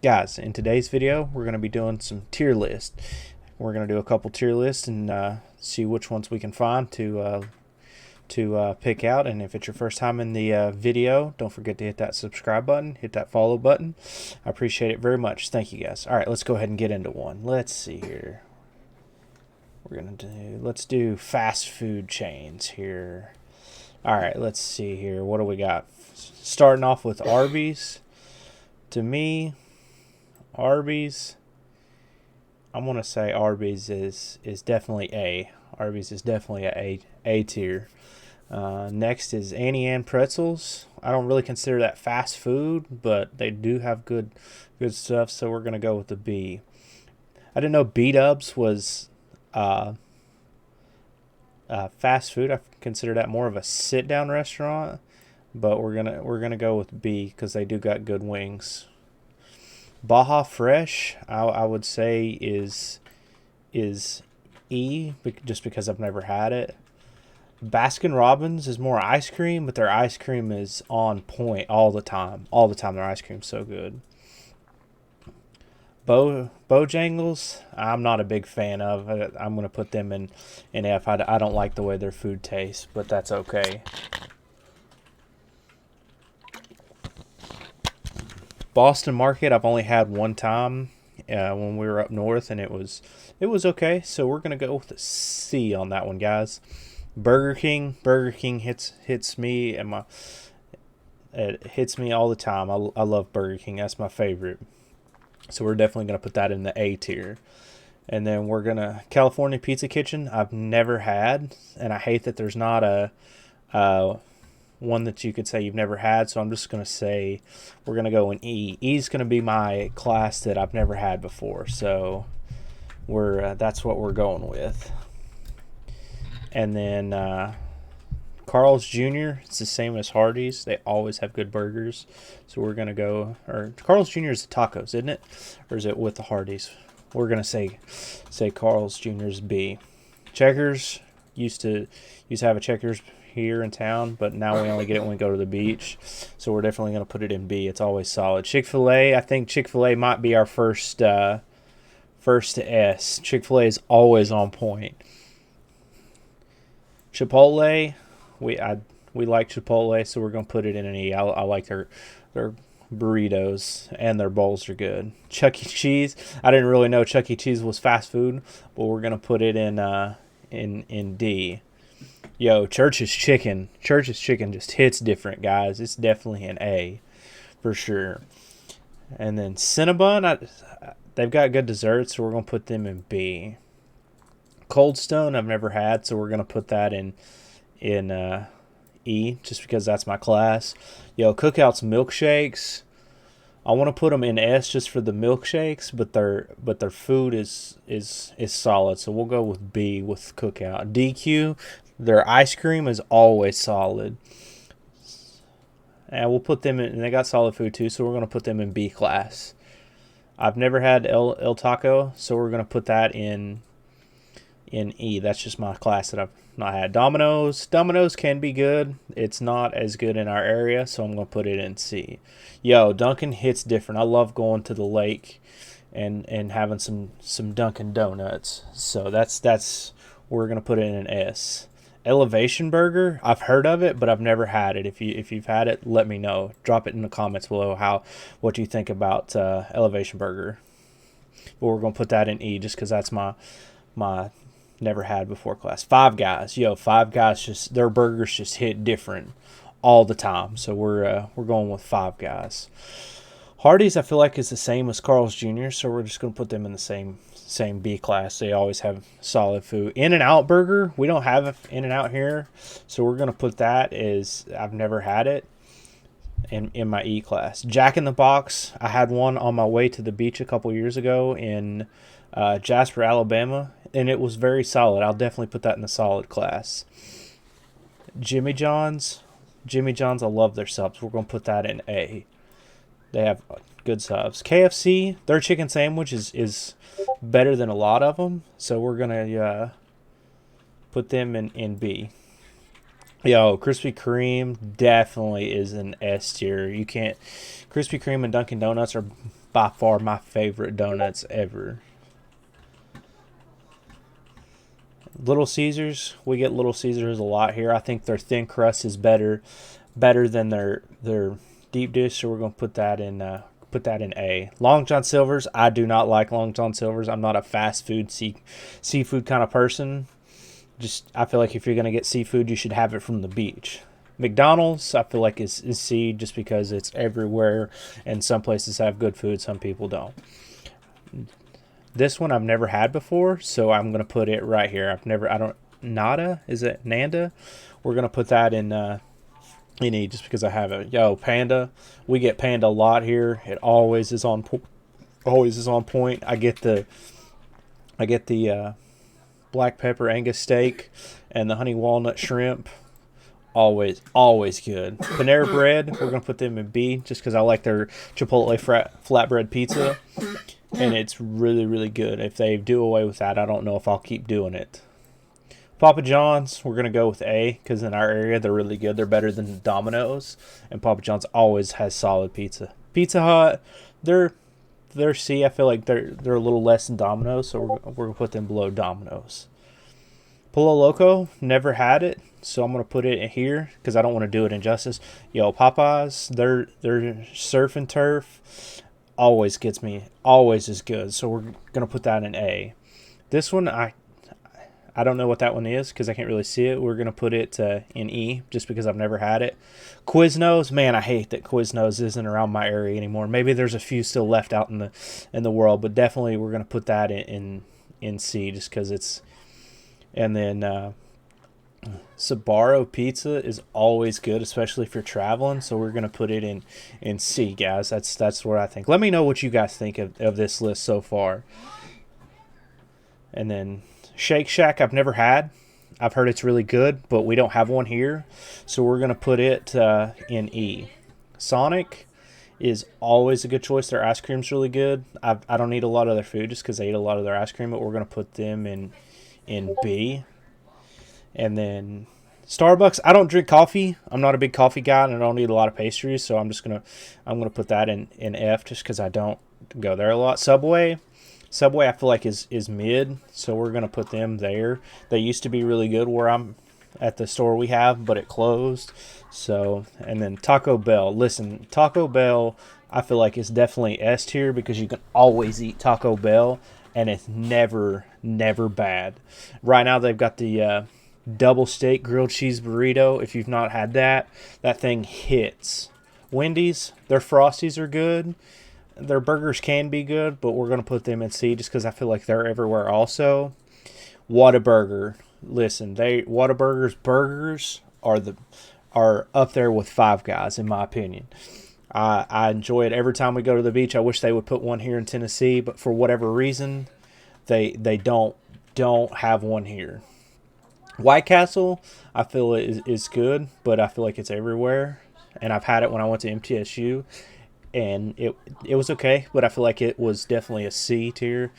Guys, in today's video, we're going to be doing some tier list. We're going to do a couple tier lists and see which ones we can find to pick out. And if it's your first time in the video, don't forget to hit that subscribe button, hit that follow button. I appreciate it very much. Thank you, guys. All right, let's go ahead and get into one. Let's see here. Let's do fast food chains here. All right, let's see here. What do we got? Starting off with Arby's. To me, Arby's, I'm gonna say Arby's is definitely A. Arby's is definitely a tier. Next is Annie Ann pretzels. I don't really consider that fast food, but they do have good stuff, so we're gonna go with the B. I didn't know BDubs was fast food. I consider that more of a sit down restaurant, but we're gonna go with B because they do got good wings. Baja Fresh, I would say is E, just because I've never had it. Baskin Robbins is more ice cream, but their ice cream is on point all the time. All the time, their ice cream's so good. Bojangles, I'm not a big fan of. I'm gonna put them in F. I don't like the way their food tastes, but that's okay. Boston Market, I've only had one time when we were up north, and it was okay. So we're gonna go with a C on that one, guys. Burger King hits me and it hits me all the time. I love Burger King. That's my favorite. So we're definitely gonna put that in the A tier. And then we're gonna California Pizza Kitchen. I've never had, and I hate that there's not a one that you could say you've never had, so I'm just going to say we're going to go in E. E is going to be my class that I've never had before, so that's what we're going with. And then Carl's Jr., it's the same as Hardee's. They always have good burgers, so we're going to go, or Carl's Jr. is the tacos, isn't it? Or is it with the Hardee's? We're going to say Carl's Jr. is B. Checkers, used to have a Checkers here in town, but now we only get it when we go to the beach, so we're definitely going to put it in B. It's always solid. ChickfilA, I think ChickfilA might be our first to S. ChickfilA is always on point. Chipotle, we like Chipotle, so we're going to put it in an E. I like their burritos, and their bowls are good. Chuck E. Cheese, I didn't really know Chuck E. Cheese was fast food, but we're going to put it in D. Yo, Church's Chicken just hits different, guys. It's definitely an A for sure. And then Cinnabon, they've got good desserts, so we're going to put them in B. Cold Stone, I've never had, so we're going to put that in E, just because that's my class. Yo, Cookout's milkshakes, I want to put them in S just for the milkshakes, but their food is solid, so we'll go with B with Cookout. DQ, their ice cream is always solid, and we'll put them in. And they got solid food too, so we're gonna put them in B class. I've never had El Taco, so we're gonna put that in E. That's just my class that I've not had. Domino's can be good. It's not as good in our area, so I'm gonna put it in C. Yo, Dunkin' hits different. I love going to the lake and having some Dunkin' Donuts. So that's we're gonna put it in an S. Elevation Burger, I've heard of it, but I've never had it. If you've had it, let me know. Drop it in the comments below what you think about Elevation Burger. But we're gonna put that in E just because that's my never had before class. Five Guys, Five Guys, just their burgers just hit different all the time. So we're going with Five Guys. Hardee's, I feel like, is the same as Carl's Jr., so we're just gonna put them in the same B class. They always have solid food. In-N-Out Burger, we don't have In-N-Out here, so we're gonna put that as I've never had it in my E class. Jack in the Box, I had one on my way to the beach a couple years ago in Jasper, Alabama, and it was very solid. I'll definitely put that in the solid class. Jimmy John's, I love their subs. We're gonna put that in A. They have good subs. KFC, their chicken sandwich is better than a lot of them, so we're gonna put them in B. Yo, Krispy Kreme definitely is an S tier. You can't. Krispy Kreme and Dunkin' Donuts are by far my favorite donuts ever. Little Caesars, we get Little Caesars a lot here. I think their thin crust is better than their deep dish, so we're gonna put that in A. Long John Silver's, I do not like Long John Silver's. I'm not a fast food seafood kind of person. Just I feel like if you're gonna get seafood, you should have it from the beach. McDonald's, I feel like is C just because it's everywhere, and some places have good food, some people don't. This one I've never had before, so I'm gonna put it right here. Nada, is it Nanda? We're gonna put that in E just because I have it. Yo, Panda, we get Panda a lot here. It always is on point. I get the black pepper Angus steak and the honey walnut shrimp. Always good. Panera Bread, we're gonna put them in B just because I like their Chipotle flatbread pizza. And it's really, really good. If they do away with that, I don't know if I'll keep doing it. Papa John's, we're going to go with A because in our area, they're really good. They're better than Domino's. And Papa John's always has solid pizza. Pizza Hut, they're C. I feel like they're a little less than Domino's, so we're going to put them below Domino's. Pollo Loco, never had it, so I'm going to put it in here because I don't want to do it injustice. Yo, Popeyes, they're surf and turf. Always gets me, always is good, so we're gonna put that in A. This one I don't know what that one is because I can't really see it. We're gonna put it in E just because I've never had it. Quiznos, man, I hate that Quiznos isn't around my area anymore. Maybe there's a few still left out in the world, but definitely we're gonna put that in C just because it's. And then Sbarro pizza is always good, especially if you're traveling. So we're gonna put it in C, guys. That's what I think. Let me know what you guys think of this list so far. And then Shake Shack, I've never had. I've heard it's really good, but we don't have one here, so we're gonna put it in E. Sonic is always a good choice. Their ice cream's really good. I don't eat a lot of their food just because I eat a lot of their ice cream, but we're gonna put them in B. And then Starbucks, I don't drink coffee. I'm not a big coffee guy, and I don't eat a lot of pastries, so I'm gonna put that in F just because I don't go there a lot. Subway, I feel like is mid, so we're gonna put them there. They used to be really good where I'm at the store we have, but it closed. So, and then Taco Bell. Listen, Taco Bell, I feel like is definitely S tier because you can always eat Taco Bell, and it's never bad. Right now they've got the double steak grilled cheese burrito. If you've not had that thing hits. Wendy's, their Frosties are good. Their burgers can be good, but we're going to put them in C just because I feel like they're everywhere also. Whataburger. Listen, Whataburger's burgers are up there with Five Guys in my opinion. I enjoy it every time we go to the beach. I wish they would put one here in Tennessee, but for whatever reason, they don't have one here. White Castle, I feel is good, but I feel like it's everywhere. And I've had it when I went to MTSU, and it was okay, but I feel like it was definitely a C tier.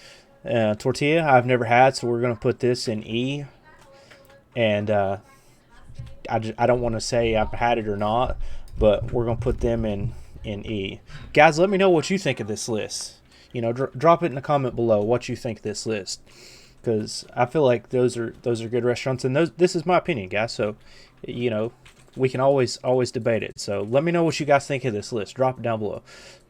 Tortilla, I've never had, so we're going to put this in E. And I don't want to say I've had it or not, but we're going to put them in E. Guys, let me know what you think of this list. Drop it in the comment below what you think of this list. Because I feel like those are good restaurants, and this is my opinion, guys. So, we can always debate it. So let me know what you guys think of this list. Drop it down below.